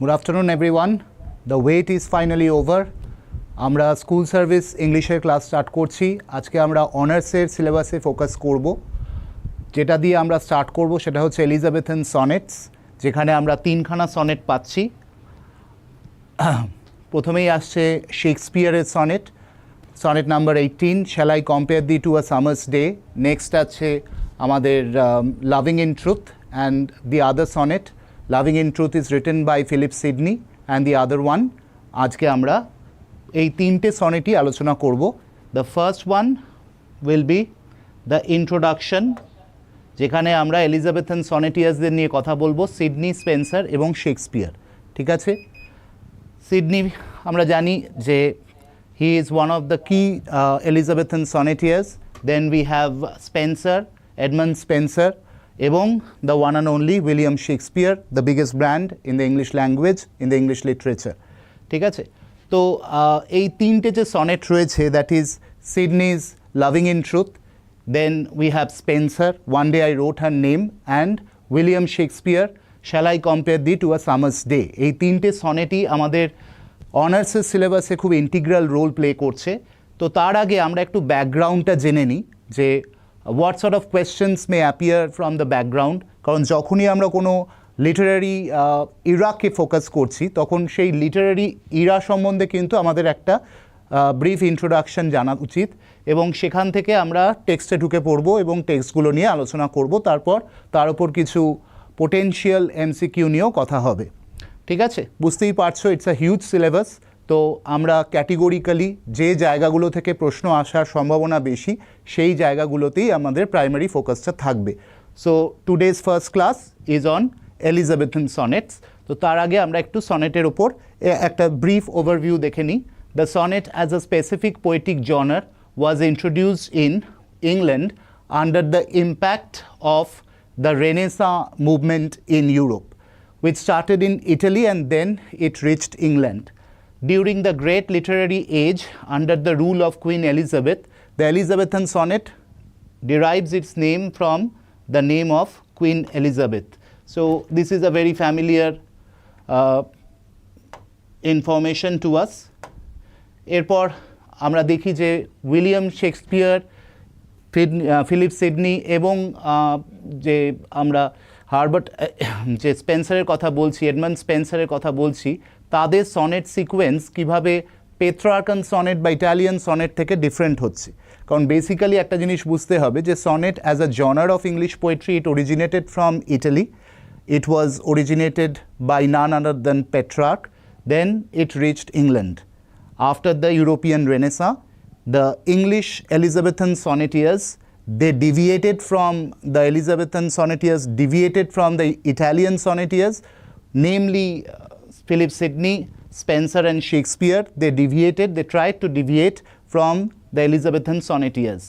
Good afternoon everyone. The wait is finally over. আমরা school service ইংলিশের class start করছি। আজকে আমরা অনার্সের সিলেবাসে ফোকাস করব। যেটা দিয়ে আমরা স্টার্ট করব সেটা হচ্ছে এলিজাবেথান সনেটস, যেখানে আমরা তিনখানা সনেট পাচ্ছি। প্রথমেই আসছে শেক্সপিয়ারের sonnet, sonnet number 18, shall I compare thee to a summer's day. Next আছে আমাদের loving in truth and the other sonnet. Loving in truth is written by Philip Sidney and the other one. আজকে আমরা এই তিনটে সনেটই আলোচনা করব। The first one will be the introduction, যেখানে আমরা এলিজাবেথান সনেটিয়ার্সদের নিয়ে কথা বলবো, সিডনি, স্পেন্সার এবং শেক্সপিয়ার। ঠিক আছে? সিডনি আমরা জানি যে he is one of the key Elizabethan sonneteers. Then we have Spenser, Edmund Spenser, এবং the one and only William Shakespeare, the biggest brand in the English language, in the English literature. ঠিক আছে? তো এই তিনটে যে sonnet রয়েছে, that is Sidney's loving in truth, then we have Spenser, one day I wrote her name, and William Shakespeare, shall I compare thee to a summer's day. এই তিনটে সনেটই আমাদের অনার্সের সিলেবাসে খুব ইন্টিগ্রাল রোল প্লে করছে। তো তার আগে আমরা একটু ব্যাকগ্রাউন্ডটা জেনে নিই যে what sort of questions May appear from the background. কারণ যখনই আমরা কোনো লিটারারি ইরাকে ফোকাস করছি, তখন সেই লিটারারি ইরা সম্বন্ধে কিন্তু আমাদের একটা ব্রিফ ইন্ট্রোডাকশন জানা উচিত, এবং সেখান থেকে আমরা টেক্সটে ঢুকে পড়বো এবং টেক্সটগুলো নিয়ে আলোচনা করব। তারপর তার উপর কিছু পোটেনশিয়াল এমসিকিউ নিয়েও কথা হবে। ঠিক আছে? বুঝতেই পারছো, ইটস আ হিউজ সিলেবাস। তো আমরা ক্যাটেগরিক্যালি যে জায়গাগুলো থেকে প্রশ্ন আসার সম্ভাবনা বেশি, সেই জায়গাগুলোতেই আমাদের প্রাইমারি ফোকাসটা থাকবে। So today's first class is on Elizabethan sonnets. তো তার আগে আমরা একটু সনেটের ওপর একটা ব্রিফ ওভারভিউ দেখে নিই। The sonnet as a specific poetic genre was introduced in England under the impact of the Renaissance movement in Europe, which started in Italy and then it reached England. During the great literary age under the rule of Queen Elizabeth, the Elizabethan sonnet derives its name from the name of Queen Elizabeth. So this is a very familiar information to us. এরপর আমরা দেখি যে William Shakespeare, Philip Sydney এবং যে আমরা Herbert যে স্পেন্সারের কথা বলছি, এডমন্ড স্পেন্সারের কথা বলছি, তাদের সনেট সিকোয়েন্স কীভাবে পেট্রার্কান সনেট বা ইটালিয়ান সনেট থেকে ডিফারেন্ট হচ্ছে। কারণ বেসিক্যালি একটা জিনিস বুঝতে হবে যে sonnet as a genre of English poetry, it originated from Italy. It was originated by none other than Petrarch, then it reached England. After the European Renaissance, the English Elizabethan sonnetiers, they deviated from the Elizabethan sonnetiers, deviated from the Italian sonnetiers, namely Philip Sidney, Spenser and Shakespeare. They deviated, they tried to deviate from the Elizabethan sonnetiers.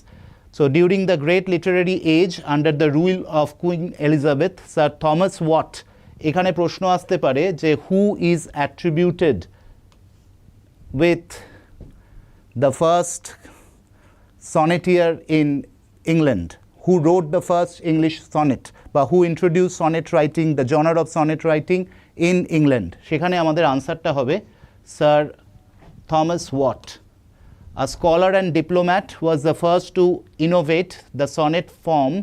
So during the great literary age under the rule of Queen Elizabeth, Sir Thomas Watt, এখানে প্রশ্ন আসতে পারে যে who is attributed with the first sonnetier in England, who wrote the first English sonnet, বা who introduced sonnet writing, the genre of sonnet writing in England. সেখানে আমাদের আনসারটা হবে Sir Thomas Watt. A scholar and diplomat, was the first to innovate the sonnet form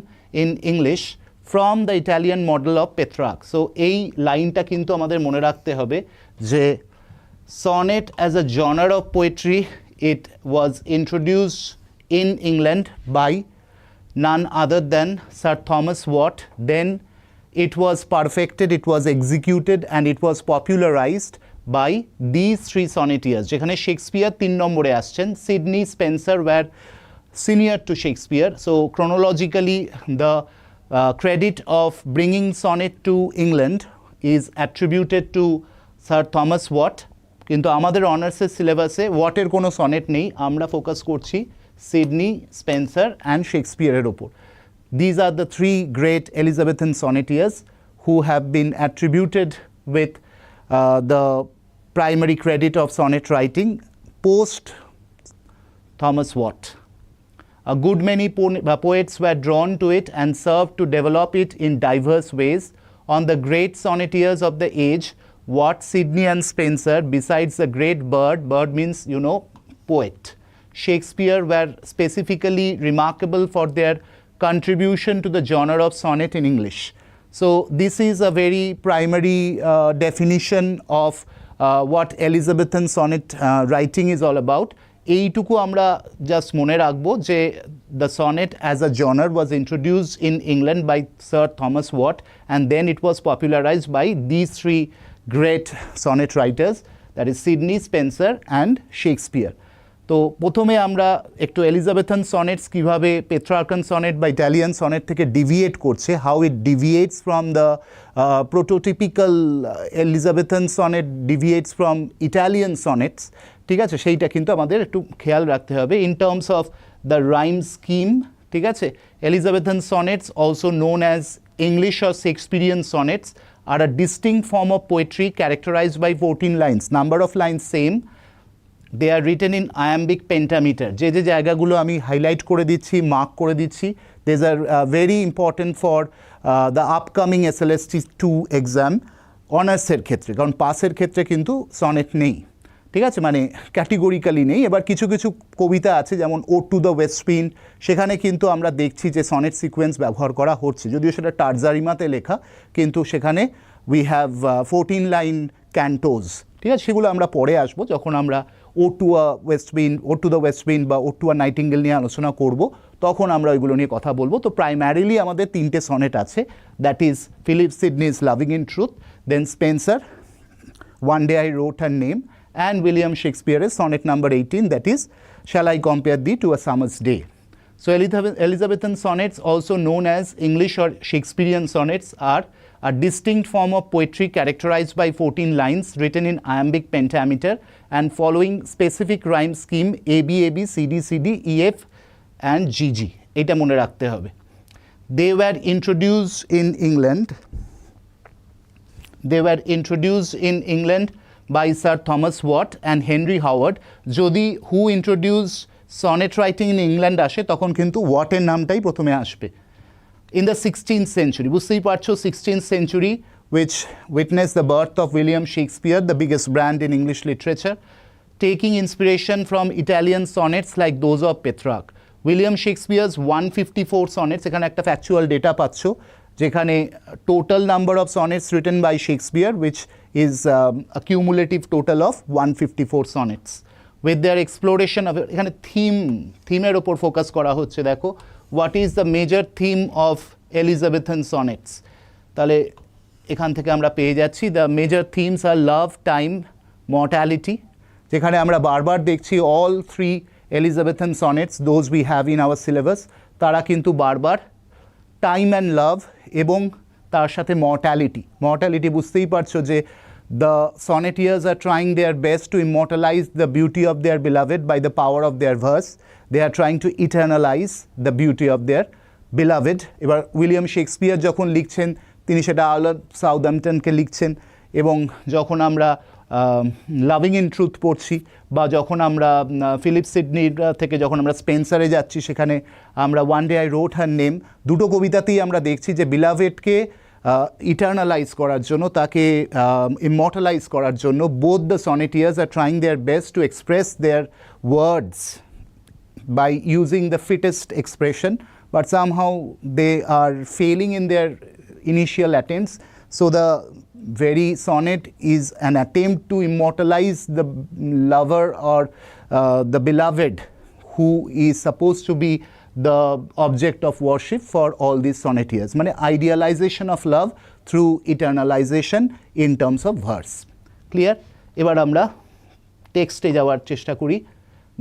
in English from the Italian model of Petrarch. So এই লাইনটা কিন্তু আমাদের মনে রাখতে হবে যে sonnet as a genre of poetry, it was introduced in England by none other than Sir Thomas Watt. Then it was perfected, it was executed, and it was popularized by these three sonnetiers. যেখানে Shakespeare 3 নম্বরে আসছেন, Sydney, Spencer were senior to Shakespeare. So chronologically the credit of bringing sonnet to England is attributed to Sir Thomas Watt. কিন্তু আমাদের অনার্সের সিলেবাসে ওয়াটের কোনো sonnet নেই, আমরা ফোকাস করছি সিডনি, স্পেন্সার অ্যান্ড শেক্সপিয়ারের ওপর। These are the three great Elizabethan sonneteers who have been attributed with the primary credit of sonnet writing post Thomas Wyatt. A good many poets were drawn to it and served to develop it in diverse ways. On the great sonnetiers of the age Watt, Sidney and Spenser, besides the great Bird means, you know, poet, Shakespeare were specifically remarkable for their contribution to the genre of sonnet in English. So this is a very primary definition of what Elizabethan sonnet writing is all about. এইটুকু আমরা just মনে রাখবো যে the sonnet as a genre was introduced in England by Sir Thomas Watt, and then it was popularized by these three great sonnet writers, that is Sidney, Spenser and Shakespeare. তো প্রথমে আমরা একটু Elizabethan sonnets কীভাবে Petrarchan sonnet বা Italian sonnet থেকে deviate করছে, how it deviates from the prototypical Elizabethan sonnet deviates from Italian sonnets, ঠিক আছে, সেইটা কিন্তু আমাদের একটু খেয়াল রাখতে হবে in terms of the rhyme scheme, ঠিক আছে। Elizabethan sonnets also known as English or Shakespearean sonnets are a distinct form of poetry characterized by 14 lines, number of lines same. They are written in iambic pentameter. যে যে জায়গাগুলো আমি highlight করে দিচ্ছি, mark করে দিচ্ছি, these are very important for the upcoming SLST 2 exam অনার্সের ক্ষেত্রে, কারণ পাসের ক্ষেত্রে কিন্তু সনেট নেই, ঠিক আছে, মানে ক্যাটেগরিক্যালি নেই। এবার কিছু কিছু কবিতা আছে যেমন ও টু দ্য ওয়েস্ট উইন্ড, সেখানে কিন্তু আমরা দেখছি যে সনেট সিকোয়েন্স ব্যবহার করা হচ্ছে, যদিও সেটা টার্জারিমাতে লেখা, কিন্তু সেখানে উই হ্যাভ 14 লাইন ক্যান্টোজ, ঠিক আছে, সেগুলো আমরা পরে আসবো যখন আমরা ও টু দ্য ওয়েস্ট উইন্ড বা ও টু আ নাইটিঙ্গেল নিয়ে আলোচনা করব, তখন আমরা ওইগুলো নিয়ে কথা বলবো। তো প্রাইমারিলি আমাদের তিনটে সনেট আছে, that is Philip Sidney's loving in truth, then Spenser one day I wrote her name, and William Shakespeare's sonnet number 18, that is Shall I Compare Thee to a Summer's Day. So Elizabethan sonnets, also known as English or Shakespearean sonnets, are a distinct form of poetry characterized by 14 lines written in iambic pentameter and following specific rhyme scheme AB, AB, CD, CD, EF and GG. এটা মনে রাখতে হবে। They were introduced in England by Sir Thomas Watt and Henry Howard. যদি who introduced sonnet writing in England আসে তখন কিন্তু ওয়াটের নামটাই প্রথমে আসবে। In the 16th century, বুঝতেই পারছো 16th century which witnessed the birth of William Shakespeare, the biggest brand in English literature, taking inspiration from Italian sonnets like those of Petrarch. William Shakespeare's 154 sonnets, এখানে একটা factual data পাচ্ছ, যেখানে total number of sonnets written by Shakespeare which is a cumulative total of 154 sonnets with their exploration of, এখানে থিমের ওপর focus করা হচ্ছে। দেখো what is the major theme of Elizabethan sonnets, তাহলে এখান থেকে আমরা পেয়ে যাচ্ছি the major themes are love, time, mortality, যেখানে আমরা বারবার দেখছি all three Elizabethan sonnets those we have in our syllabus, তারা কিন্তু বারবার টাইম অ্যান্ড লাভ এবং তার সাথে মর্টালিটি বুঝতেই পারছো যে the sonneteers are trying their best to immortalise the beauty of their beloved by the power of their verse, they are trying to eternalise the beauty of their beloved. এবার William Shakespeare যখন লিখছেন তিনি সেটা Earl সাউদাম্পটনকে লিখছেন, এবং যখন আমরা loving in truth পড়ছি বা যখন আমরা ফিলিপ সিডনির থেকে যখন আমরা স্পেন্সারে যাচ্ছি সেখানে আমরা one day I wrote her name, দুটো কবিতাতেই আমরা দেখছি যে বিলাভেডকে ইটার্নালাইজ করার জন্য, তাকে ইমর্টালাইজ করার জন্য both the sonneteers are trying their best to express their words by using the fittest expression, but somehow they are failing in their initial attempts. So the very sonnet is an attempt to immortalize the lover or the beloved who is supposed to be the object of worship for all these sonnetiers. মানে idealization of love through eternalization in terms of verse. Clear? এবার আমরা টেক্সটে যাওয়ার চেষ্টা করি।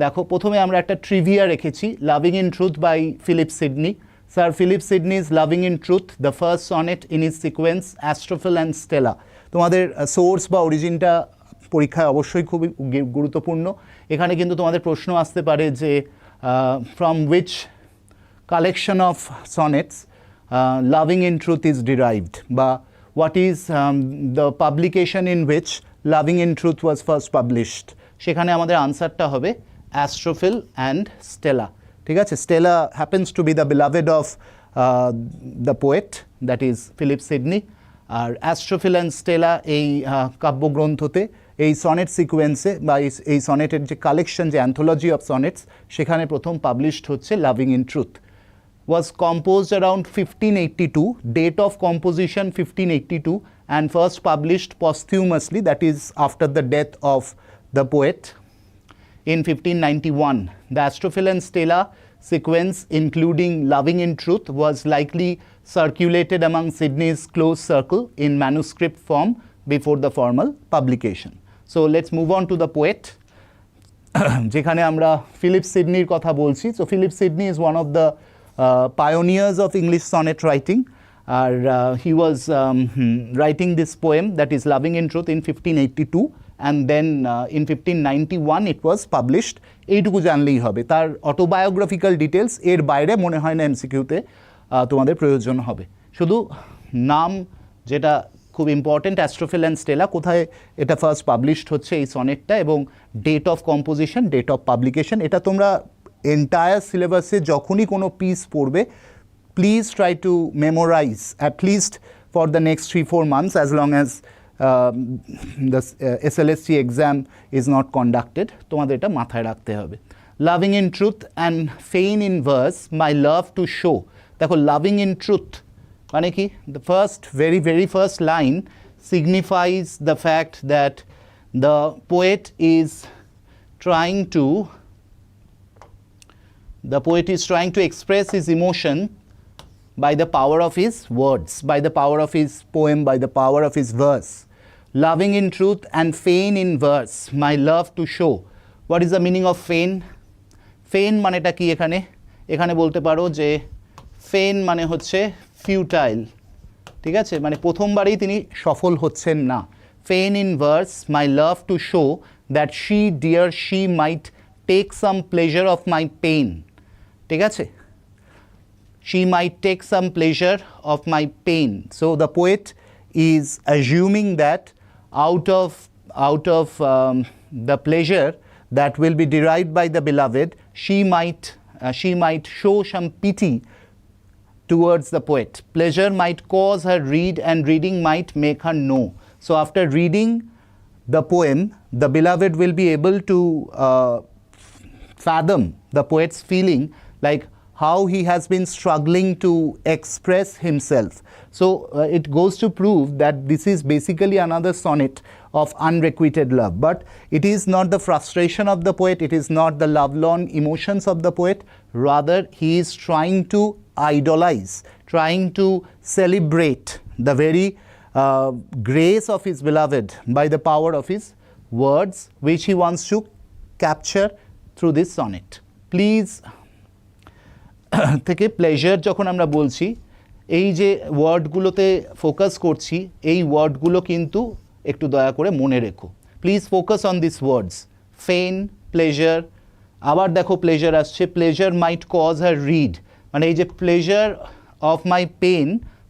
দেখো প্রথমে আমরা একটা ট্রিভিয়া রেখেছি, loving in truth by Philip Sidney. Sir Philip Sidney's loving in truth, the first sonnet in his sequence Astrophil and Stella. তোমাদের সোর্স বা অরিজিনটা পরীক্ষায় অবশ্যই খুবই গুরুত্বপূর্ণ। এখানে কিন্তু তোমাদের প্রশ্ন আসতে পারে যে from which collection of sonnets loving in truth is derived, বা what is the publication in which loving in truth was first published. সেখানে আমাদের আনসারটা হবে অ্যাস্ট্রোফিল অ্যান্ড স্টেলা, ঠিক আছে। Stella happens to be the beloved of the poet, that is Philip Sidney, আর Astrophil and Stella এই কাব্যগ্রন্থতে এই সনেট সিকোয়েন্সে বা এই সনেটের যে কালেকশন, যে অ্যান্থোলজি অফ সনেটস, সেখানে প্রথম পাবলিশড হচ্ছে loving in truth. was composed around 1582, date of composition 1582, and first published posthumously, that is after the death of the poet, in 1591. The Astrophil and Stella sequence, including Loving in Truth, was likely circulated among Sydney's close circle in manuscript form before the formal publication. So let's move on to the poet. যেখানে আমরা Philip সিডনির কথা বলছি। So Philip Sidney is one of the pioneers of English sonnet writing. He was writing this poem, that is Loving in Truth, in 1582, and then in 1591 it was published. এইটুকু জানলেই হবে। তার autobiographical details এর বাইরে মনে হয় না এমসিকিউতে তোমাদের প্রয়োজন হবে। শুধু নাম যেটা খুব ইম্পর্টেন্ট, অ্যাস্ট্রোফিল অ্যান্ড স্টেলা, কোথায় এটা ফার্স্ট পাবলিশড হচ্ছে এই সনেটটা, এবং date of composition, date of publication. এটা তোমরা এন্টায়ার সিলেবাসে যখনই কোনো পিস পড়বে, please try to memorize at least for the next 3-4 months, as long as the SLST exam is not conducted. তোমাদের এটা মাথায় রাখতে হবে। Loving in truth and fain in verse, my love to show. দেখো, loving in truth মানে কি? The first very first line signifies the fact that the poet is trying to express his emotion by the power of his words, by the power of his poem, by the power of his verse. Loving in truth and feign in verse, my love to show. What is the meaning of feign? Feign মানেটা কি এখানে? এখানে বলতে পারো যে feign মানে হচ্ছে futile, ঠিক আছে? মানে প্রথমবারেই তিনি সফল হচ্ছেন না। Feign in verse, my love to show that she might take some pleasure of my pain. ঠিক আছে? She might take some pleasure of my pain. So the poet is assuming that out of the pleasure that will be derived by the beloved, she might show some pity towards the poet. Pleasure might cause her read, and reading might make her know. So after reading the poem, the beloved will be able to fathom the poet's feeling, like how he has been struggling to express himself. So it goes to prove that this is basically another sonnet of unrequited love. But it is not the frustration of the poet, it is not the lovelorn emotions of the poet. Rather, he is trying to idolize, trying to celebrate the very grace of his beloved by the power of his words, which he wants to capture through this sonnet. Please থেকে pleasure যখন আমরা বলছি, এই যে ওয়ার্ডগুলোতে focus করছি, এই ওয়ার্ডগুলো কিন্তু একটু দয়া করে মনে রেখো। Please focus on this words, fain, pleasure. আবার দেখো প্লেজার আসছে, pleasure might cause her read, মানে এই যে প্লেজার অফ মাই পেন,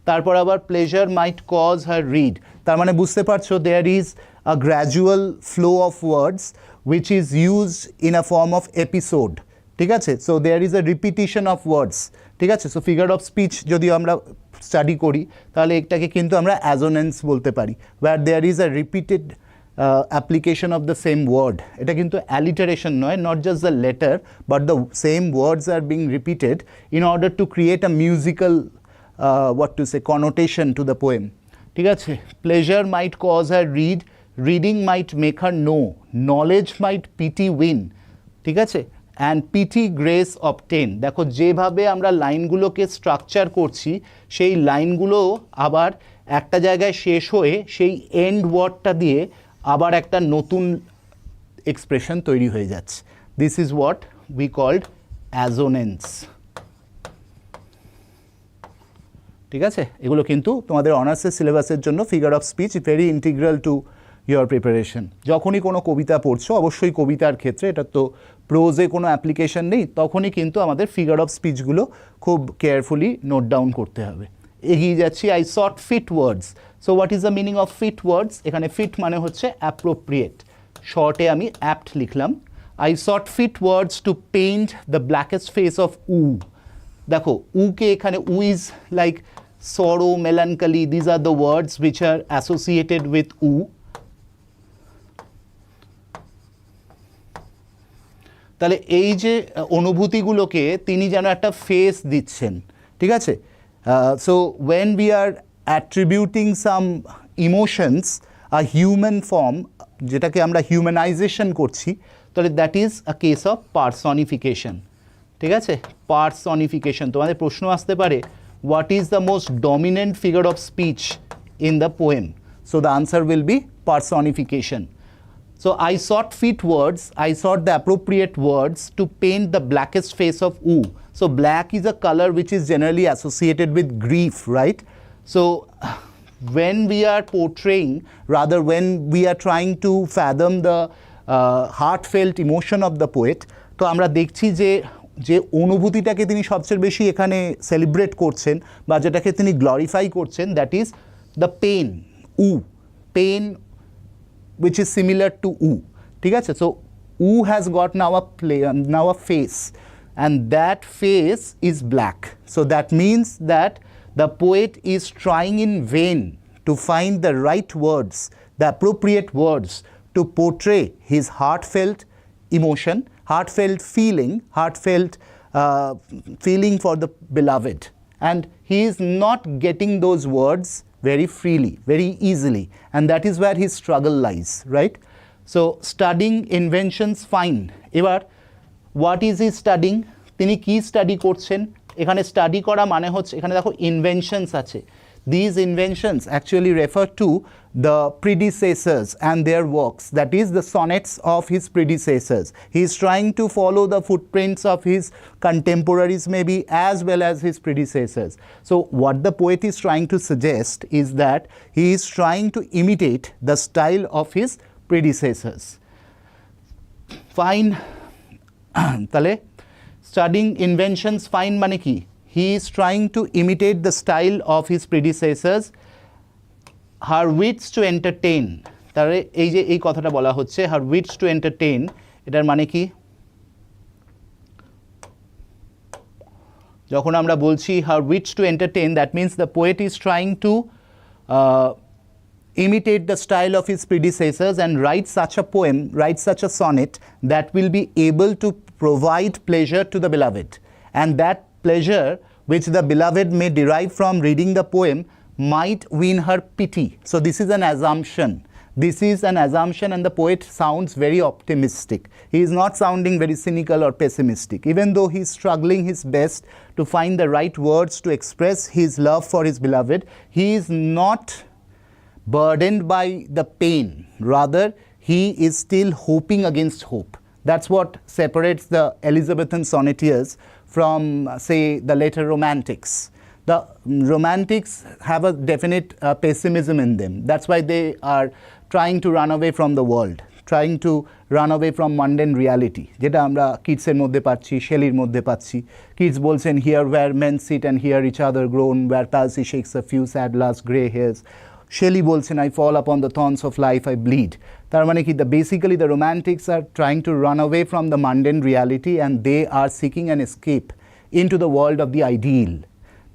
তারপর আবার pleasure might cause her read. তার মানে বুঝতে পারছো, there is a gradual flow of words which is used in a form of episode, ঠিক আছে? So there is a repetition of words, ঠিক আছে? So figure of speech যদি আমরা স্টাডি করি, তাহলে এটাকে কিন্তু আমরা অ্যাজোনেন্স বলতে পারি, where there is a repeated application of the same word. এটা কিন্তু alliteration নয়, not just the letter, but the same words are being repeated in order to create a musical connotation to the poem, ঠিক আছে? Pleasure might cause her read, reading might make her know, knowledge might pity win, ঠিক আছে? And pity grace obtain. দেখো, যেভাবে আমরা লাইনগুলোকে structure করছি, সেই লাইনগুলো আবার একটা জায়গায় শেষ হয়ে সেই এন্ড ওয়ার্ডটা দিয়ে আবার একটা নতুন এক্সপ্রেশন তৈরি হয়ে যাচ্ছে। This is what we called assonance, ঠিক আছে? এগুলো কিন্তু তোমাদের অনার্সের সিলেবাসের জন্য figure of speech very integral to your preparation. যখনই কোনো কবিতা পড়ছো, অবশ্যই কবিতার ক্ষেত্রে, এটা তো প্রোজে কোনো অ্যাপ্লিকেশন নেই, তখনই কিন্তু আমাদের ফিগার অফ স্পিচগুলো খুব কেয়ারফুলি নোট ডাউন করতে হবে। এগিয়ে যাচ্ছি। I sought fit words. So what is the meaning of fit words? এখানে ফিট মানে হচ্ছে অ্যাপ্রোপ্রিয়েট, শর্টে আমি অ্যাপ্ট লিখলাম। I sought fit words to paint the blackest face of woe. দেখো, উকে এখানে woe is like sorrow, melancholy, these are the words which are associated with u. তাহলে এই যে অনুভূতিগুলোকে তিনি যেন একটা ফেস দিচ্ছেন, ঠিক আছে? So when we are attributing some emotions a human form, যেটাকে আমরা হিউম্যানাইজেশন করছি, তাহলে that is a case of personification, ঠিক আছে? পার্সনিফিকেশন। তোমাদের প্রশ্ন আসতে পারে, what is the most dominant figure of speech in the poem? So the answer will be personification. So I sought fit words, I sought the appropriate words to paint the blackest face of U. So black is a color which is generally associated with grief, right? So when we are portraying, rather when we are trying to fathom the heartfelt emotion of the poet, তো আমরা দেখছি যে যে অনুভূতিটাকে তিনি সবচেয়ে বেশি এখানে celebrate করছেন বা যেটাকে তিনি গ্লোরিফাই করছেন, that is the pain, uh, pain which is similar to U, ঠিক আছে? So U has got now a face, and that face is black. So that means that the poet is trying in vain to find the right words, the appropriate words to portray his heartfelt emotion, heartfelt feeling for the beloved, and he is not getting those words very freely, very easily, and that is where his struggle lies, right? So studying inventions, fine. এবার what is he studying? তিনি কি study করছেন? এখানে study করা মানে হচ্ছে, এখানে দেখো ইনভেনশনস আছে. These inventions actually refer to the predecessors and their works, that is the sonnets of his predecessors. He is trying to follow the footprints of his contemporaries maybe as well as his predecessors. So what the poet is trying to suggest is that he is trying to imitate the style of his predecessors. Fine. তাহলে studying inventions, fine মানে কি? He is trying to imitate the style of his predecessors. Her wits to entertain, তাহলে এই যে এই কথাটা বলা হচ্ছে, her wits to entertain, এটার মানে কি? যখন আমরা বলছি her wits to entertain, that means the poet is trying to imitate the style of his predecessors and write such a poem, write such a sonnet that will be able to provide pleasure to the beloved, and that pleasure which the beloved may derive from reading the poem might win her pity. So this is an assumption. This is an assumption, and the poet sounds very optimistic. He is not sounding very cynical or pessimistic. Even though he is struggling his best to find the right words to express his love for his beloved, he is not burdened by the pain. Rather, he is still hoping against hope. That's what separates the Elizabethan sonneteers from, say, the later romantics. The romantics have a definite pessimism in them. That's why they are trying to run away from the world, trying to run away from mundane reality. যেটা আমরা কিডসের মধ্যে পাচ্ছি, শেলির মধ্যে পাচ্ছি. Kids বলছেন, here where men sit and hear each other groan, where palsy shakes a few sad last grey hairs. Shelley বলছেন, I fall upon the thorns of life, I bleed. তার মানে কি, basically the romantics are trying to run away from the mundane reality, and they are seeking an escape into the world of the ideal,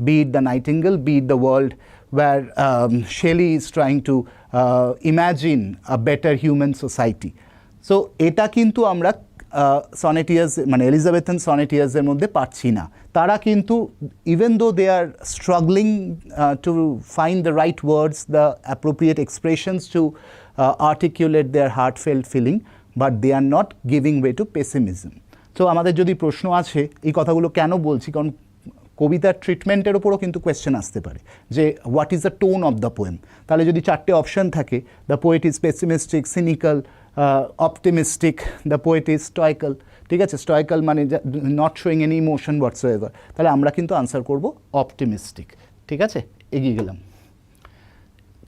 be it the Nightingale, be it the world where Shelley is trying to imagine a better human society. So এটা কিন্তু আমরা সনেটিয়ার্স মানে Elizabethan সনেটিয়ার্সের মধ্যে পাচ্ছি না. তারা কিন্তু even though they are struggling to find the right words, the appropriate expressions to articulate their heartfelt feeling, but they are not giving way to pessimism. তো আমাদের যদি প্রশ্ন আছে, এই কথাগুলো কেন বলছি, কারণ কবিতার ট্রিটমেন্টের ওপরও কিন্তু কোয়েশ্চেন আসতে পারে যে what is the tone of the poem. তাহলে যদি চারটে অপশন থাকে, the poet is pessimistic, cynical, optimistic, the poet is stoical, ঠিক আছে? স্টয়কাল মানে not showing any emotion whatsoever, তাহলে আমরা কিন্তু আনসার করব অপটিমিস্টিক. ঠিক আছে, এগিয়ে গেলাম.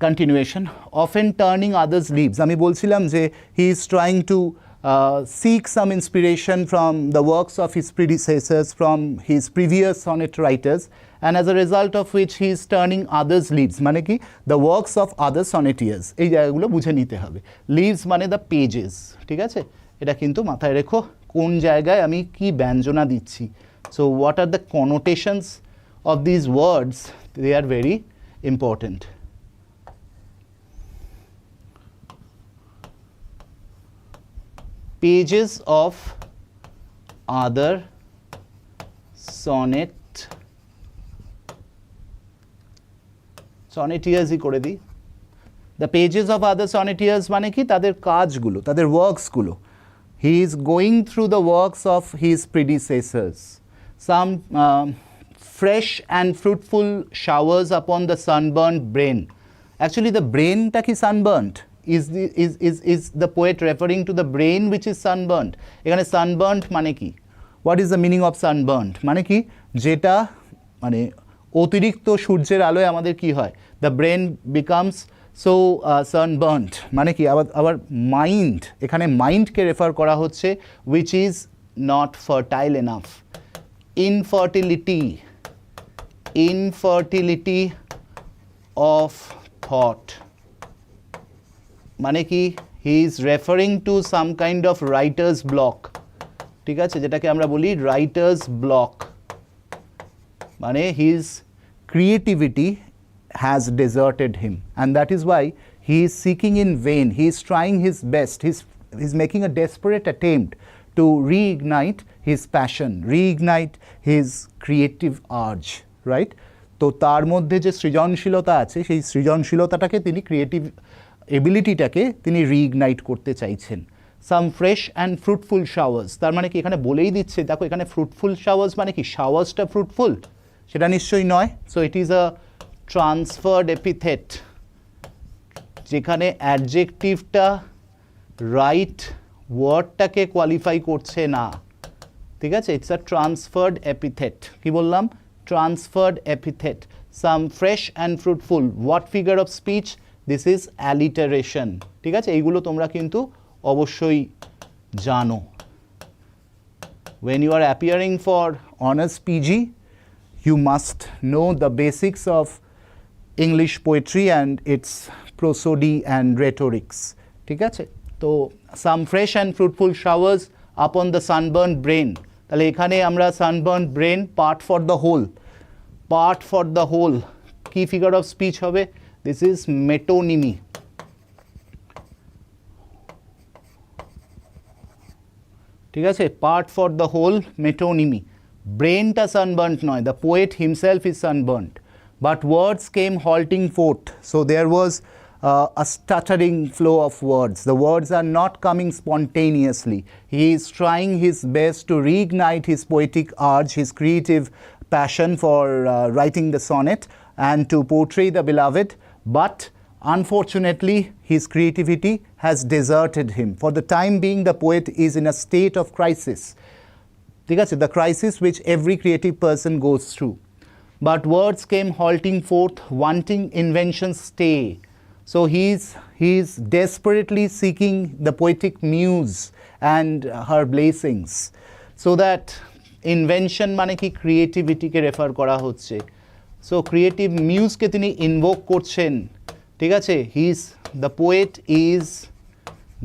Continuation, often turning others leaves. আমি বলছিলাম যে he is trying to seek some inspiration from the works of his predecessors, from his previous sonnet writers, and as a result of which he is turning others' leaves. মানে কি, the works of other sonneteers. এই জায়গাগুলো বুঝে নিতে হবে. leaves মানে the pages, ঠিক আছে? এটা কিন্তু মাথায় রেখো, কোন জায়গায় আমি কি ব্যঞ্জনা দিচ্ছি. So what are the connotations of these words, they are very important. Pages of other sonnetiers ই করে দিই। The pages of other sonnetiers মানে কি, তাদের কাজগুলো, তাদের ওয়ার্কসগুলো। He is going through the works of his predecessors. Some fresh and fruitful showers upon the sunburnt brain. Actually the brain টা কি sunburnt? Is the poet referring to the brain which is sunburnt? এখানে sunburnt মানে কি? What is the meaning of sunburnt? মানে কি, যেটা মানে অতিরিক্ত সূর্যের আলোয় আমাদের কি হয়, the brain becomes so sunburnt মানে কি, আবার মাইন্ড, এখানে মাইন্ডকে রেফার করা হচ্ছে, which is not fertile enough. Infertility of thought মানে কি, he is referring to some kind of writer's block, ঠিক আছে, যেটাকে আমরা বলি writer's block, মানে his creativity has deserted him, and that is why he is seeking in vain, he is trying his best, he's making a desperate attempt to reignite his passion, reignite his creative urge, right? তো তার মধ্যে যে সৃজনশীলতা আছে, সেই সৃজনশীলতাটাকে তিনি, creative এবিলিটিটাকে তিনি রিইগনাইট করতে চাইছেন। সাম ফ্রেশ অ্যান্ড ফ্রুটফুল শাওয়ার্স, তার মানে কি, এখানে বলেই দিচ্ছে, দেখো এখানে ফ্রুটফুল শাওয়ার্স মানে কি, শাওয়ার্সটা ফ্রুটফুল সেটা নিশ্চয়ই নয়। So it is a transferred epithet, যেখানে অ্যাডজেক্টিভটা রাইট ওয়ার্ডটাকে কোয়ালিফাই করছে না, ঠিক আছে, ইটস আ ট্রান্সফার্ড এপিথেট। কি বললাম? Transferred epithet. Some fresh and fruitful, what figure of speech? This is alliteration, ঠিক আছে, এইগুলো তোমরা কিন্তু অবশ্যই জানো। When you are appearing for honors PG, you must know the basics of English poetry and its prosody and rhetorics, ঠিক আছে। তো some fresh and fruitful showers upon the sunburnt brain, তাহলে এখানে আমরা sunburnt brain, part for the whole, কি figure of speech হবে? This is metonymy, ঠিক আছে, part for the whole, metonymy. ব্রেনটা সানবার্ন্ট নয়, the poet himself is sunburnt, but words came halting forth, so there was a stuttering flow of words. The words are not coming spontaneously. He is trying his best to reignite his poetic urge, his creative passion for writing the sonnet and to portray the beloved, but unfortunately his creativity has deserted him. For the time being, the poet is in a state of crisis, ঠিক আছে, the crisis which every creative person goes through. But words came halting forth, wanting invention's stay. So he's desperately seeking the poetic muse and her blessings, so that invention মানে কি, ক্রিয়েটিভিটিকে refer করা হচ্ছে। So creative মিউজকে তিনি invoke করছেন, ঠিক আছে।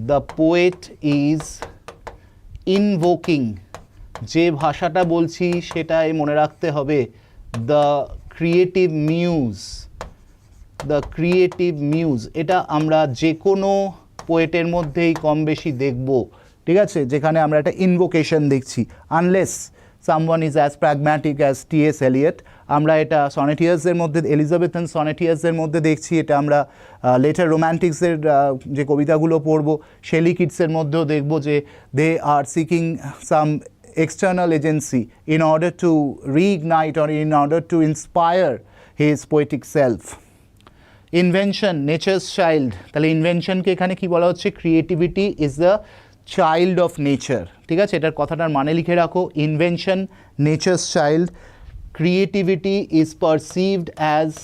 the poet is invoking, যে ভাষাটা বলছি সেটাই মনে রাখতে হবে, the creative muse, এটা আমরা যে কোনো পোয়েটের মধ্যেই কম বেশি দেখব, ঠিক আছে, যেখানে আমরা একটা ইনভোকেশন দেখছি, unless someone is as pragmatic as T.S. Eliot, আমরা এটা সনেটিয়ার্সের মধ্যে, এলিজাবেথান সনেটিয়ার্সের মধ্যে দেখছি, এটা আমরা লেটার রোম্যান্টিক্সের যে কবিতাগুলো পড়ব, শেলি কিটসের মধ্যেও দেখব, যে they are seeking some external agency in order to reignite or in order to inspire his poetic self. Invention, nature's child, তাহলে ইনভেনশনকে এখানে কি বলা হচ্ছে? Creativity is the child of nature, ঠিক আছে, এটার কথাটার মানে লিখে রাখো, invention, নেচার's child, creativity is perceived as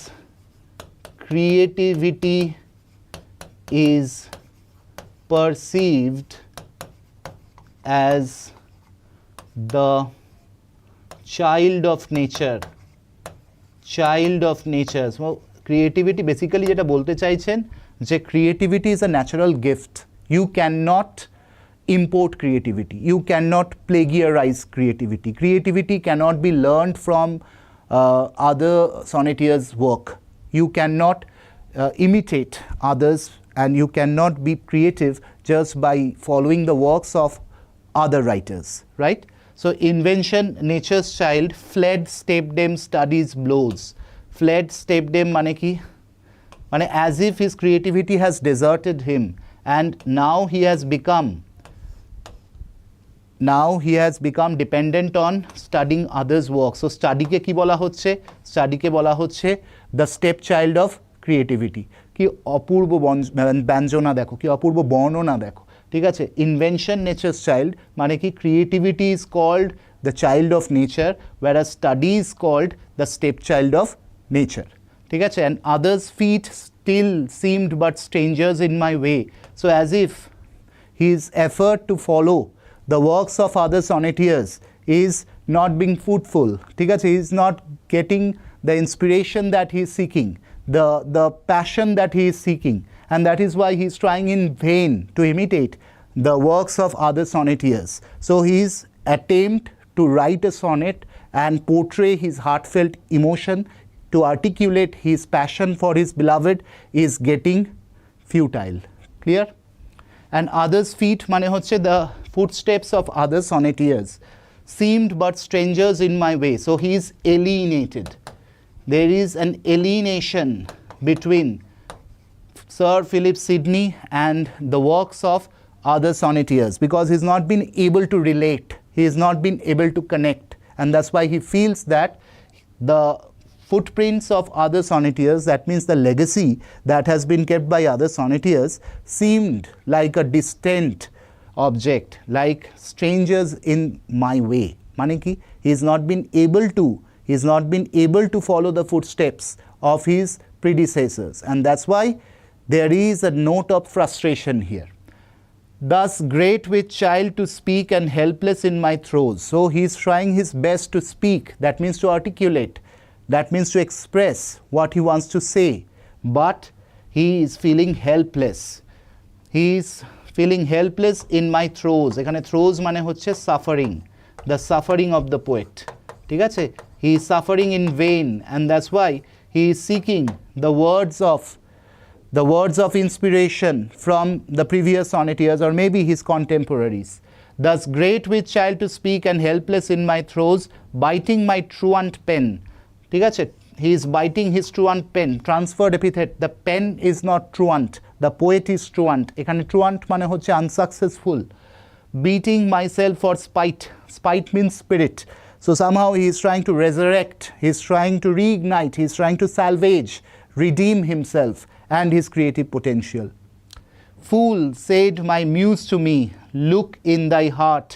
the child of nature. So creativity basically যেটা বলতে চাইছেন, যে creativity is a natural gift. You cannot import creativity. You cannot plagiarize creativity. Creativity cannot be learned from other sonnetteers' work. You cannot imitate others, and you cannot be creative just by following the works of other writers, right? So invention, nature's child, fled, stepdame, studies, blows. Fled, stepdame mane ki? Mane as if his creativity has deserted him, and now he has become dependent on studying others' work. So study ke ki bola hocche? Study ke bola hocche the stepchild of creativity. কি অপূর্ব ব্যঞ্জনা দেখো, কি অপূর্ব বর্ণনা দেখো, ঠিক আছে? Invention nature's child মানে কি creativity is called the child of nature, whereas study is called the step child of nature, ঠিক আছে? And others feet still seemed but strangers in my way, so as if his effort to follow the works of other sonneteers is not being fruitful, ঠিক আছে? He is not getting the inspiration that he is seeking, the passion that he is seeking, and that is why he is trying in vain to imitate the works of other sonneteers. So his attempt to write a sonnet and portray his heartfelt emotion, to articulate his passion for his beloved, is getting futile. Clear? And others' feet mane hocche the footsteps of other sonneteers seemed but strangers in my way. So he is alienated. There is an alienation between Sir Philip Sidney and the works of other sonneteers, because he has not been able to relate, he has not been able to connect, and that's why he feels that the footprints of other sonneteers, that means the legacy that has been kept by other sonneteers, seemed like a distant object, like strangers in my way. Mane ki he has not been able to follow the footsteps of his predecessors, and that's why there is a note of frustration here. Thus great with child to speak and helpless in my throes. So he is trying his best to speak, that means to articulate, that means to express what he wants to say, but he is feeling helpless. He is feeling helpless in my throes. এখানে throes মানে হচ্ছে suffering, the suffering of the poet, ঠিক আছে? He is suffering in vain, and that's why he is seeking the words of inspiration from the previous sonneteers, or maybe his contemporaries. Thus great with child to speak and helpless in my throes, biting my truant pen. ঠিক আছে? He is biting his truant pen. Transferred epithet. The pen is not truant. The poet is truant. এখানে truant মানে হচ্ছে unsuccessful. Beating myself for spite. Spite means spirit. So somehow he is trying to resurrect, he is trying to reignite, he is trying to salvage, redeem himself and his creative potential. Fool, said my muse to me, look in thy heart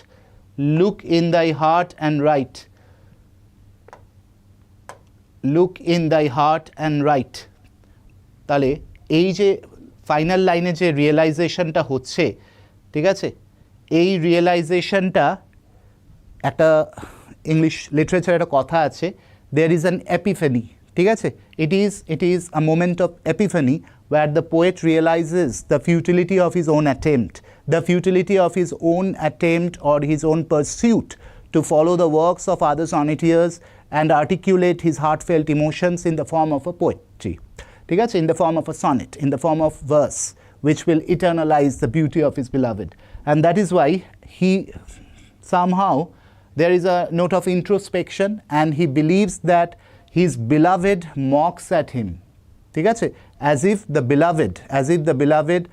and write. Look in thy heart and write. তাহলে এই যে final লাইনে যে রিয়েলাইজেশনটা হচ্ছে, ঠিক আছে? এই রিয়েলাইজেশনটা একটা ইংলিশ লিটারেচারে একটা কথা আছে, there is an epiphany, ঠিক আছে? It is a moment of epiphany where the poet realizes the futility of his own attempt, or his own pursuit to follow the works of other sonneteers and articulate his heartfelt emotions in the form of a poetry, ঠিক আছে? In the form of a sonnet, in the form of verse, which will eternalize the beauty of his beloved. And that is why he somehow, there is a note of introspection, and he believes that his beloved mocks at him, ঠিক আছে? As if the beloved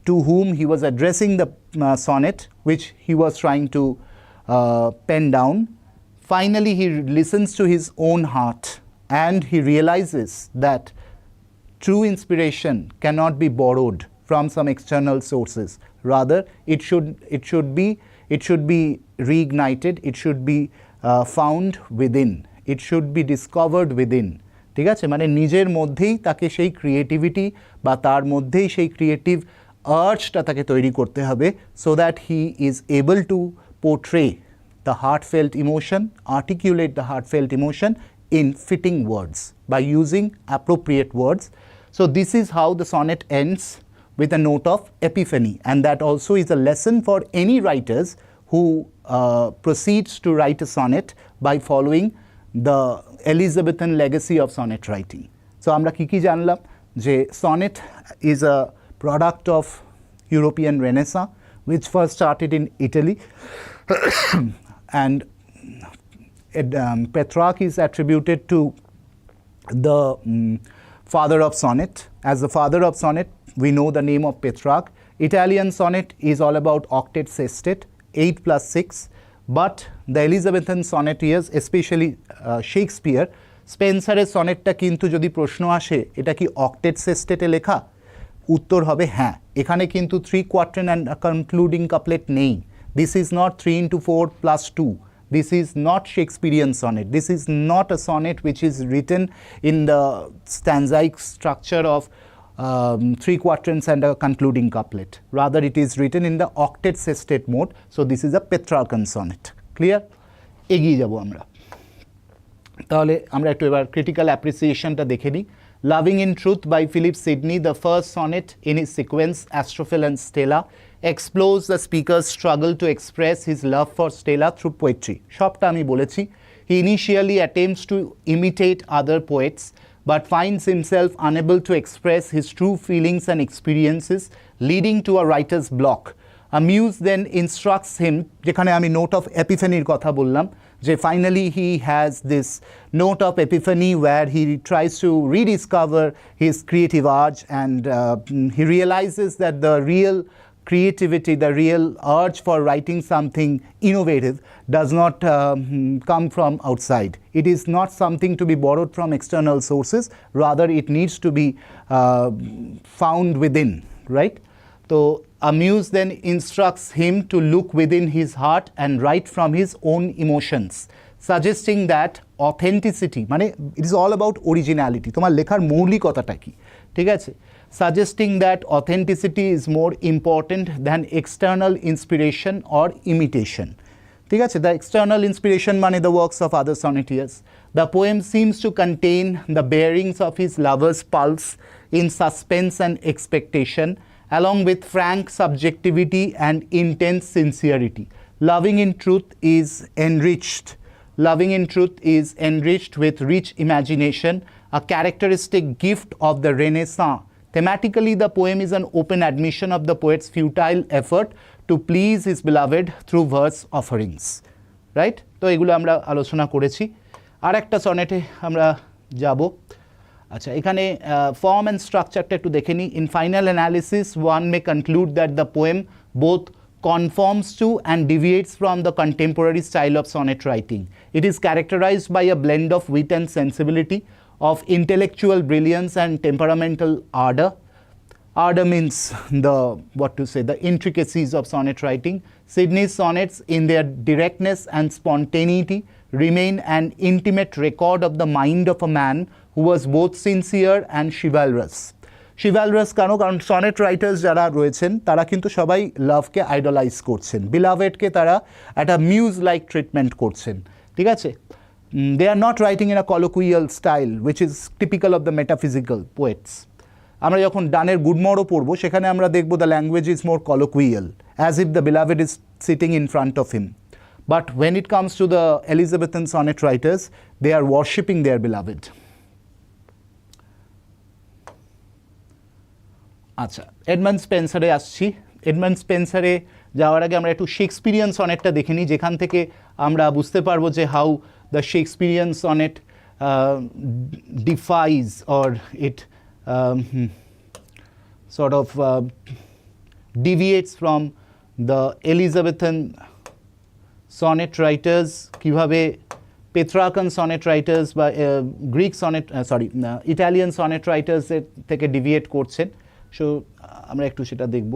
to whom he was addressing the sonnet, which he was trying to pen down, finally he listens to his own heart, and he realizes that true inspiration cannot be borrowed from some external sources. Rather, it should be reignited, it should be found within, it should be discovered within, ঠিক আছে? মানে নিজের মধ্যেই তাকে সেই creativity বা তার মধ্যেই সেই ক্রিয়েটিভ আর্জটা তাকে তৈরি করতে হবে, so that he is able to portray the heartfelt emotion, articulate the heartfelt emotion in fitting words by using appropriate words. So this is how the sonnet ends, with a note of epiphany, and that also is a lesson for any writers who proceeds to write a sonnet by following the Elizabethan legacy of sonnet writing. So আমরা কি জানলাম যে sonnet is a product of European Renaissance which first started in Italy and Petrarch is attributed to the father of sonnet. As the father of sonnet, we know the name of Petrarch. Italian sonnet is all about octet sestet, 8 plus 6, but the Elizabethan sonneteers, especially Shakespeare, স্পেন্সারের সনেটটা কিন্তু যদি প্রশ্ন আসে এটা কি octet সেস্টেটে লেখা, উত্তর হবে হ্যাঁ। এখানে কিন্তু 3 কোয়ার্টেন অ্যান্ড কনক্লুডিং কাপলেট নেই। This is not 3 into 4 plus 2. This is not Shakespearean sonnet. This is not a sonnet which is written in the stanzaic structure of 3 quatrains and a concluding couplet. Rather, it is written in the octet sestet mode. So, this is a Petrarchan sonnet. Clear? এগিয়ে যাব আমরা। তাহলে আমরা একটু এবার critical অ্যাপ্রিসিয়েশনটা দেখে নিই। Loving in Truth by Philip Sidney, the first sonnet in his sequence Astrophel and Stella, explores the speaker's struggle to express his love for Stella through poetry. সবটা আমি বলেছি। He initially attempts to imitate other poets but finds himself unable to express his true feelings and experiences, leading to a writer's block. A muse then instructs him, যেখানে আমি note of এপিফেনির কথা বললাম, যে finally he has this note of epiphany where he tries to rediscover his creative urge and he realizes that the real creativity, the real urge for writing something innovative does not come from outside. It is not something to be borrowed from external sources, rather it needs to be found within, right? So a muse then instructs him to look within his heart and write from his own emotions, suggesting that authenticity, মানে it is all about originality, তোমার লেখার মৌলিকতাটা কি, ঠিক আছে? Suggesting that authenticity is more important than external inspiration or imitation. ঠিক আছে? The external inspiration মানে the works of other sonnetiers. The poem seems to contain the bearings of his lover's pulse in suspense and expectation, along with frank subjectivity and intense sincerity. Loving in Truth is enriched. Loving in Truth is enriched with rich imagination, a characteristic gift of the Renaissance. Thematically, the poem is an open admission of the poet's futile effort to please his beloved through verse offerings. Right? তো এগুলো আমরা আলোচনা করেছি। আর একটা সনেটে আমরা যাব। আচ্ছা, এখানে ফর্ম অ্যান্ড স্ট্রাকচারটা একটু দেখে নিই। In final analysis one May conclude that the poem both conforms to and deviates from the contemporary style of sonnet writing. It is characterized by a blend of wit and sensibility, of intellectual brilliance and temperamental ardor. Ardor means the intricacies of sonnet writing. Sidney's sonnets, in their directness and spontaneity, remain an intimate record of the mind of a man who was both sincere and chivalrous. Chivalrous কারণ sonnet writers যারা রয়েছেন তারা কিন্তু সবাই লাভকে idolise করছেন, বিলাভেডকে তারা একটা মিউজ লাইক ট্রিটমেন্ট করছেন, ঠিক আছে? They are not writing in a colloquial style which is typical of the metaphysical poets. আমরা যখন ডানের গুডমরও পড়বো সেখানে আমরা দেখবো the language is more colloquial, as if the beloved is sitting in front of him. But when it comes to the Elizabethan sonnet writers, they are worshipping their beloved. আচ্ছা, Edmund স্পেন্সারে আসছি। এডমান্ড স্পেন্সারে যাওয়ার আগে আমরা একটু Shakespearean সনেটটা দেখে নিই, যেখান থেকে আমরা বুঝতে পারবো যে how the Shakespearean sonnet defies or it sort of deviates from the Elizabethan sonnet writers, কিভাবে Petrarchan sonnet writers বা গ্রিক সনেট ইটালিয়ান সনেট রাইটার্সের থেকে ডিভিয়েট করছেন। সো আমরা একটু সেটা দেখব।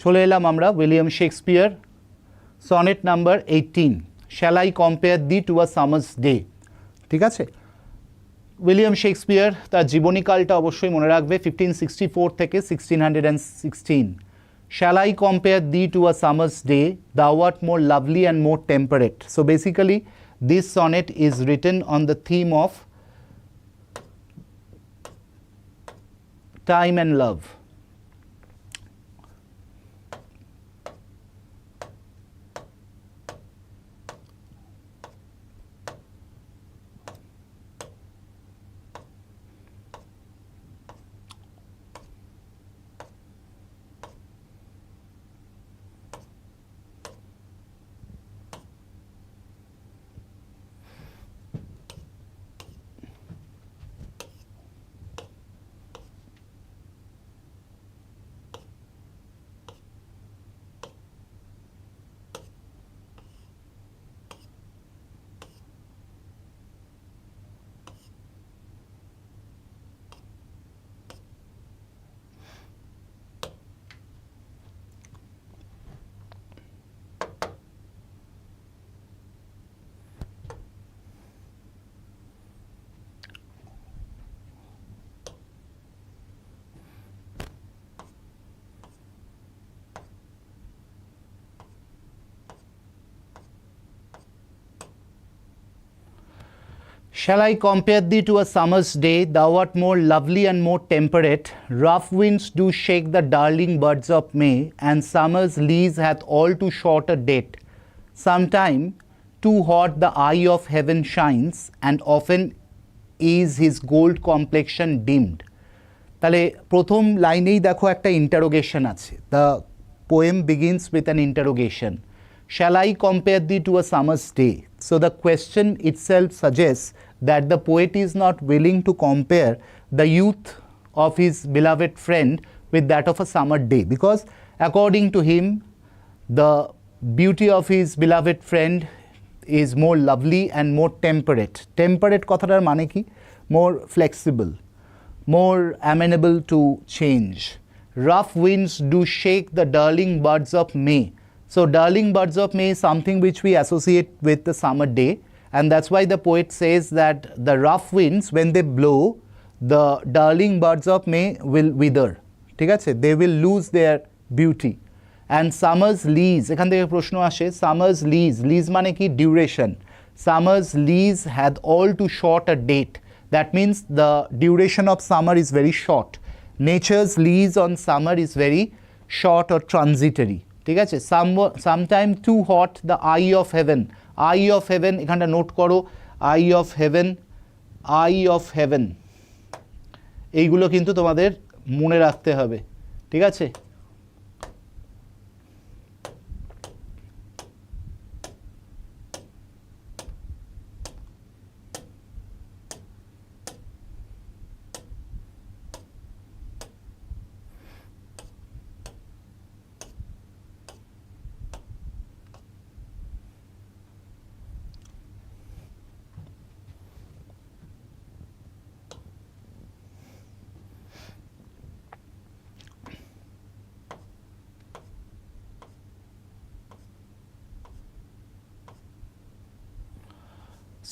চলে এলাম আমরা William Shakespeare, sonnet number 18, shall I compare thee to a summer's day. ঠিক আছে, উইলিয়াম শেক্সপিয়ার তার জীবনীকালটা অবশ্যই মনে রাখবে 1564 থেকে 1616 Shall I compare thee to a summer's day, thou art more lovely and more temperate. So basically this sonnet is written on the theme of time and love. Shall I compare thee to a summer's day, thou art more lovely and more temperate. Rough winds do shake the darling buds of May, and summer's lease hath all too short a date. Sometime too hot the eye of heaven shines, and often is his gold complexion dimmed. তাহলে প্রথম লাইনেই দেখো একটা interrogation আছে। The poem begins with an interrogation. Shall I compare thee to a summer's day? So the question itself suggests that the poet is not willing to compare the youth of his beloved friend with that of a summer day, because according to him the beauty of his beloved friend is more lovely and more temperate. Temperate কথাটার মানে কি? More flexible, more amenable to change. Rough winds do shake the darling buds of May. So darling buds of May is something which we associate with the summer day, and that's why the poet says that the rough winds, when they blow, the darling buds of May will wither. ঠিক আছে? They will lose their beauty. And summer's lease, এখান থেকে প্রশ্ন আসে, summer's lease মানে কি? Duration. Summer's lease hath all too short a date. That means the duration of summer is very short. Nature's lease on summer is very short or transitory. ঠিক আছে? Sometime too hot the eye of heaven. Eye of heaven, এখানটা note করো, eye of heaven, eye of heaven, এইগুলো কিন্তু তোমাদের মনে রাখতে হবে। ঠিক আছে?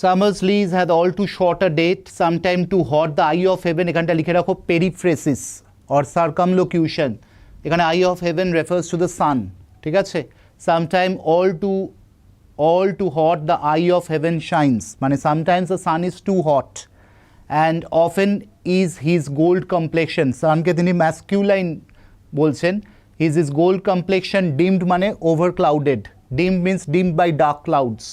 Summer's lease hath all too short a date, sometime too hot the eye of heaven, এখানটা লিখে রাখো periphrasis or circumlocution. এখানে eye of heaven refers to the sun. ঠিক আছে? Sometime all too hot the eye of heaven shines, মানে sometimes the sun is too hot, and often is his gold complexion, sunকে তিনি masculine বলছেন, is his gold complexion dimmed মানে overclouded. Dimmed means dimmed by dark clouds.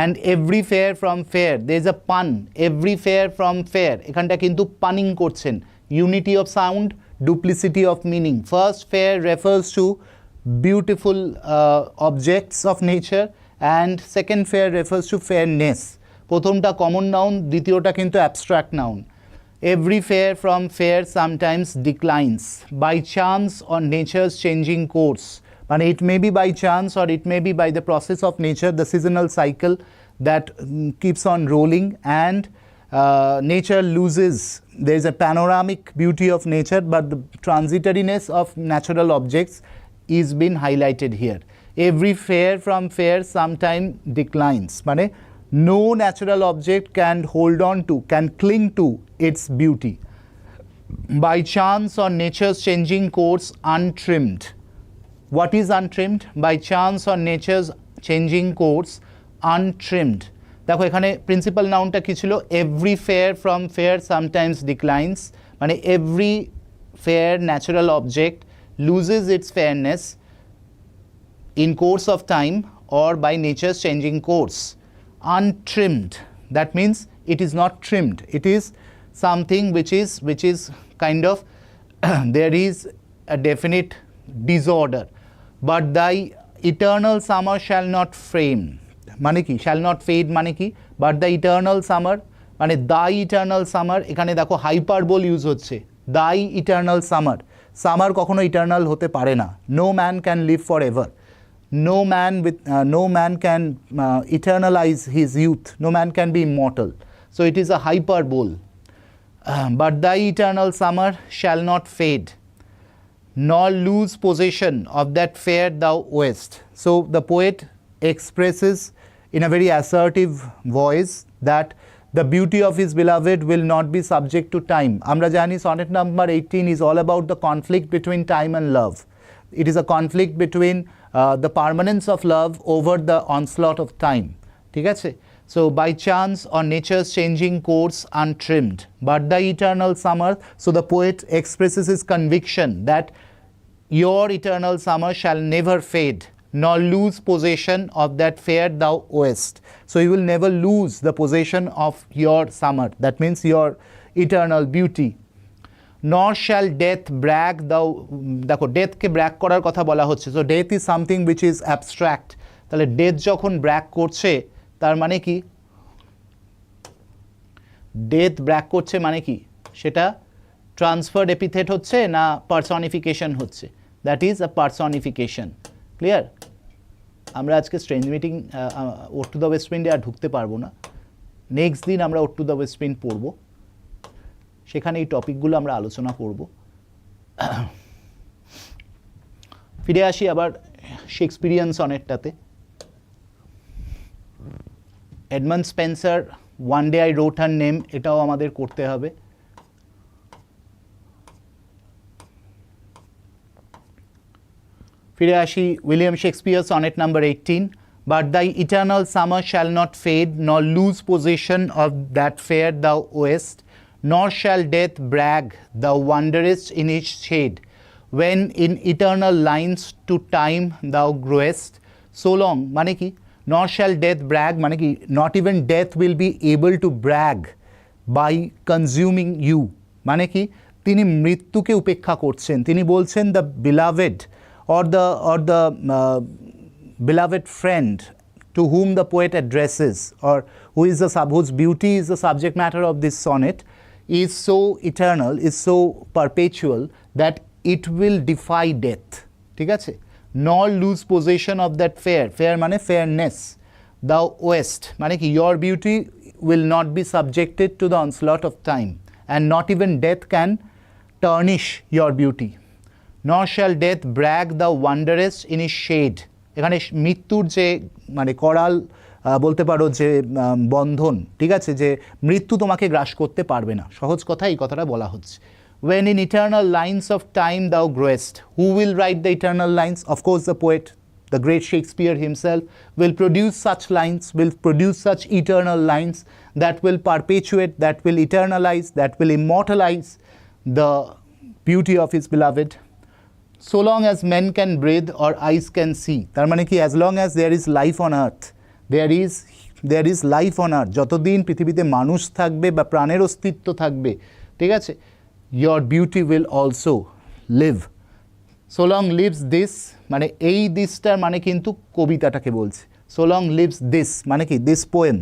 And every fair from fair, there is a pun, every fair from fair, এখানটা কিন্তু punning করছেন, unity of sound, duplicity of meaning. First fair refers to beautiful objects of nature, and second fair refers to fairness. প্রথমটা common noun, দ্বিতীয়টা কিন্তু abstract noun. Every fair from fair sometimes declines by chance on nature's changing course. And it may be by chance or it may be by the process of nature, the seasonal cycle that keeps on rolling, and nature loses. There is a panoramic beauty of nature, but the transitoriness of natural objects is being highlighted here. Every fair from fair sometime declines. মানে No natural object can hold on to, can cling to its beauty. By chance or nature's changing course untrimmed. What is untrimmed? By chance or nature's changing course untrimmed. দেখো এখানে principal নাউনটা কি ছিল? Every fair from fair sometimes declines, মানে every fair natural object loses its fairness in course of time or by nature's changing course. Untrimmed, that means it is not trimmed, it is something which is kind of there is a definite disorder. But thy eternal summer shall not frame, মানে কি shall not fade মানে কি? But the eternal summer মানে thy eternal summer, এখানে দেখো hyperbole use হচ্ছে, thy eternal summer, summer কখনো eternal হতে পারে না। no man can live forever, no man can eternalize his youth, no man can be immortal, so it is a hyperbole. But thy eternal summer shall not fade, nor lose possession of that fair thou owest. So the poet expresses in a very assertive voice that the beauty of his beloved will not be subject to time. Amra jani sonnet number 18 is all about the conflict between time and love. It is a conflict between the permanence of love over the onslaught of time. ঠিক আছে? So by chance or nature's changing course untrimmed, but the eternal summer, so the poet expresses his conviction that your eternal summer shall never fade, nor lose possession of that fair thou owest. So you will never lose the possession of your summer, that means your eternal beauty. Nor shall death brag thou, দেখো ডেথকে brag করার কথা বলা হচ্ছে, so death is something which is abstract, তাহলে death যখন brag করছে তার মানে কি? ডেথ ব্র্যাগ করছে মানে কি? সেটা ট্রান্সফার্ড এপিথেট হচ্ছে না পার্সনিফিকেশন হচ্ছে? That is a personification. Clear? আমরা আজকে strange meeting ode to the west উইন্ডে আর ঢুকতে পারবো না, নেক্সট দিন আমরা ode to the west wind পড়বো, সেখানে এই টপিকগুলো আমরা আলোচনা করব। ফিরে আসি আবার শেক্সপিরিয়ান সনেটটাতে। Edmund Spenser one day I wrote her name, এটাও আমাদের করতে হবে। ফিরে আসি William Shakespeare sonnet number 18, but thy eternal summer shall not fade, nor lose possession of that fair thou owest, nor shall death brag thou wanderest in its shade, when in eternal lines to time thou growest so long, মানে কি? nor shall death brag মানে কি? not even death will be able to brag by consuming you, মানে কি? তিনি মৃত্যুকে উপেক্ষা করছেন, তিনি বলছেন the beloved or the beloved friend to whom the poet addresses, or whose beauty is the subject matter of this sonnet, is so eternal, is so perpetual that it will defy death. ঠিক আছে? nor lose possession of that fair, fair মানে fairness, thou owest মানে কি? your beauty will not be subjected to the onslaught of time, and not even death can tarnish your beauty. nor shall death brag thou wanderest in his shade, এখানে মৃত্যুর যে মানে করাল বলতে পারো যে বন্ধন, ঠিক আছে, যে মৃত্যু তোমাকে গ্রাস করতে পারবে না, সহজ কথা এই কথাটা বলা হচ্ছে। when in eternal lines of time thou growest, who will write the eternal lines? Of course the poet, the great Shakespeare himself will produce such lines, will produce such eternal lines that will perpetuate, that will eternalize, that will immortalize the beauty of his beloved. so long as men can breathe or eyes can see, তার মানে কি? as long as there is life on earth, there is life on earth, যতদিন পৃথিবীতে মানুষ থাকবে বা প্রাণের অস্তিত্ব থাকবে, ঠিক আছে, your beauty will also live. so long lives this মানে এই দিসটার মানে কিন্তু কবিতাটাকে বলছে। so long lives this মানে কি? this poem,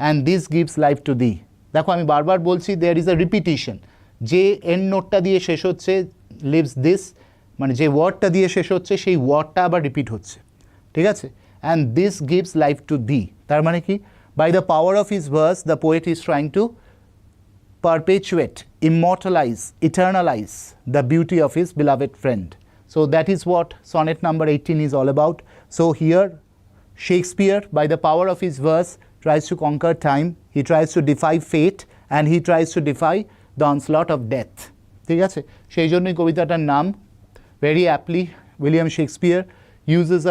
and this gives life to thee. দেখো আমি বারবার বলছি there is a repetition, যে এন্ড নোটটা দিয়ে শেষ হচ্ছে lives this মানে যে ওয়ার্ডটা দিয়ে শেষ হচ্ছে সেই ওয়ার্ডটা আবার রিপিট হচ্ছে, ঠিক আছে, and this gives life to thee, তার মানে কি? by the power of his verse the poet is trying to perpetuate, immortalize, eternalize the beauty of his beloved friend. So that is what sonnet number 18 is all about. So here Shakespeare, by the power of his verse, tries to conquer time, he tries to defy fate, and he tries to defy the onslaught of death. ঠিক আছে, সেই জন্যই কবিতাটার নাম very aptly William Shakespeare uses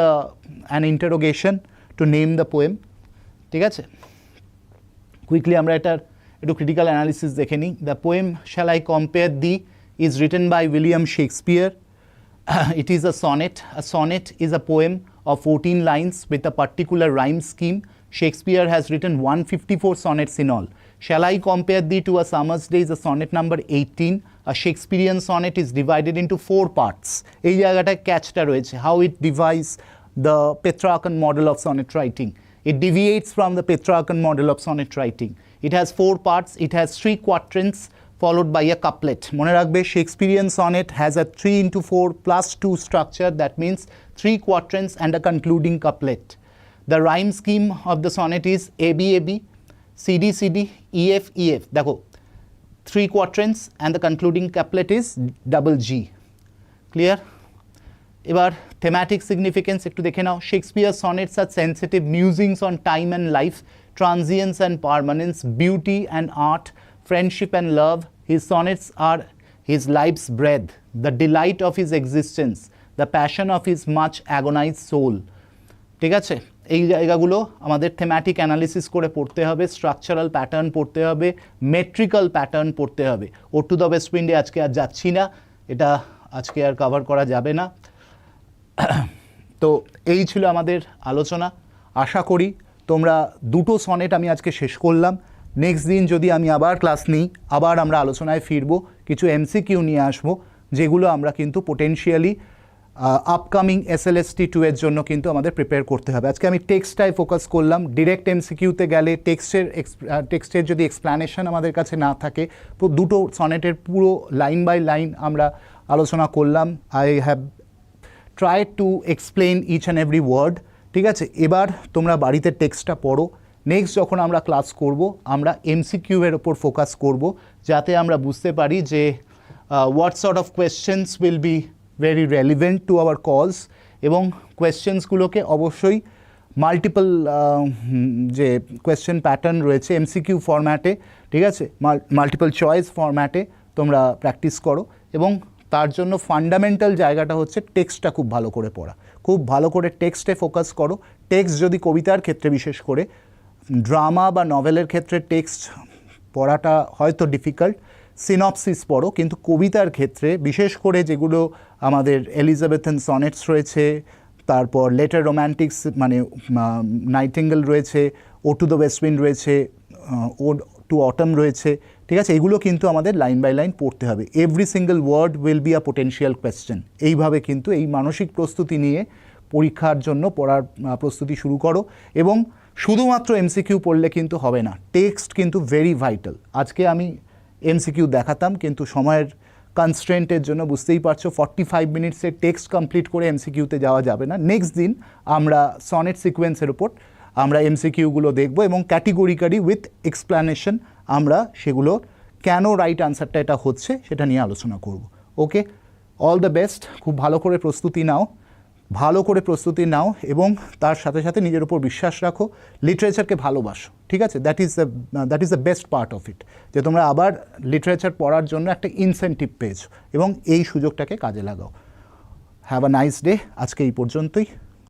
an interrogation to name the poem. ঠিক আছে, quickly আমরা এটার একটু ক্রিটিক্যাল অ্যানালিসিস দেখে নিই। The poem shall I compare the is written by William Shakespeare. It is a sonnet. A sonnet is a poem of 14 lines with a particular rhyme scheme. Shakespeare has written 154 sonnets in all. Shall I compare thee to a summer's day is a sonnet number 18. A Shakespearean sonnet is divided into 4 parts. এই জায়গাটায় ক্যাচটা রয়েছে, how it divides the Petrarchan model of sonnet writing. It deviates from the Petrarchan model of sonnet writing. It has 4 parts. It has 3 quatrains followed by a couplet. মনে রাখবে, Shakespearean sonnet has a 3/4+2 structure. That means 3 quatrains and a concluding couplet. The rhyme scheme of the sonnet is ABAB, CD, EF. দেখো, 3 quatrains and the concluding couplet is double G. Clear? এবার thematic significance একটু দেখে নাও। Shakespeare's sonnets are sensitive musings on time and life, transience and permanence, beauty and art, friendship and love. His sonnets are his life's breath, the delight of his existence, the passion of his much agonized soul. ঠিক আছে, এই জায়গাগুলো আমাদের thematic analysis করে পড়তে হবে, structural pattern পড়তে হবে, মেট্রিক্যাল প্যাটার্ন পড়তে হবে। ও টু দ্য ওয়েস্ট উইন্ডে আজকে আর যাচ্ছি না, এটা আজকে আর কভার করা যাবে না। তো এই ছিল আমাদের আলোচনা। আশা করি তোমরা দুটো সনেট আমি আজকে শেষ করলাম। নেক্সট দিন যদি আমি আবার ক্লাস নিই, আবার আমরা আলোচনায় ফিরবো, কিছু এমসিকিউ নিয়ে আসবো, যেগুলো আমরা কিন্তু পোটেনশিয়ালি আপকামিং SLST 2 এর জন্য কিন্তু আমাদের প্রিপেয়ার করতে হবে। আজকে আমি টেক্সটটাই ফোকাস করলাম। ডিরেক্ট এমসিকিউতে গেলে টেক্সটের যদি এক্সপ্লানেশন আমাদের কাছে না থাকে, দুটো সনেটের পুরো লাইন বাই লাইন আমরা আলোচনা করলাম। I have try to explain each and every word. ঠিক আছে, এবার তোমরা বাড়িতে টেক্সটটা পড়ো। নেক্সট যখন আমরা ক্লাস করব, আমরা এমসিকিউ এর ওপর ফোকাস করব, যাতে আমরা বুঝতে পারি যে what sort of questions will be very relevant to our cause, এবং কোয়েশ্চেন্সগুলোকে অবশ্যই মাল্টিপল যে কোয়েশ্চেন প্যাটার্ন রয়েছে এমসিকিউ ফরম্যাটে, ঠিক আছে, মাল্টিপল চয়েস ফরম্যাটে তোমরা প্র্যাকটিস করো। এবং তার জন্য ফান্ডামেন্টাল জায়গাটা হচ্ছে টেক্সটটা খুব ভালো করে পড়া, খুব ভালো করে টেক্সটে ফোকাস করো। টেক্সট যদি কবিতার ক্ষেত্রে, বিশেষ করে ড্রামা বা নভেলের ক্ষেত্রে টেক্সট পড়াটা হয়তো ডিফিকাল্ট, সিনপসিস পড়ো, কিন্তু কবিতার ক্ষেত্রে বিশেষ করে যেগুলো আমাদের এলিজাবেথন সনেটস রয়েছে, তারপর লেটার রোম্যান্টিক্স মানে নাইটিঙ্গেল রয়েছে, ও টু দ্য ওয়েস্ট উইন্ড রয়েছে, ও টু অটম রয়েছে, ঠিক আছে, এগুলো কিন্তু আমাদের লাইন বাই লাইন পড়তে হবে। Every single word will be a potential question. এইভাবে কিন্তু এই মানসিক প্রস্তুতি নিয়ে পরীক্ষার জন্য পড়ার প্রস্তুতি শুরু করো। এবং শুধুমাত্র এমসিকিউ পড়লে কিন্তু হবে না, টেক্সট কিন্তু ভেরি ভাইটাল। আজকে আমি এমসিকিউ দেখাতাম, কিন্তু সময়ের কনস্ট্রেন্টের জন্য বুঝতেই পারছো 45 মিনিটসে টেক্সট কমপ্লিট করে এমসিকিউতে যাওয়া যাবে না। নেক্সট দিন আমরা সনেট সিকোয়েন্সের উপর আমরা এমসিকিউগুলো দেখব, এবং ক্যাটেগরিক্যালি উইথ এক্সপ্লানেশন আমরা সেগুলো কেন রাইট আনসারটা এটা হচ্ছে সেটা নিয়ে আলোচনা করব। ওকে, অল দ্য বেস্ট। খুব ভালো করে প্রস্তুতি নাও, এবং তার সাথে সাথে নিজের উপর বিশ্বাস রাখো, লিটারেচারকে ভালোবাসো। ঠিক আছে, that is the best part of it, যে তোমরা আবার লিটারেচার পড়ার জন্য একটা ইনসেন্টিভ পেয়েছো, এবং এই সুযোগটাকে কাজে লাগাও। Have a nice day. আজকে এই পর্যন্তই।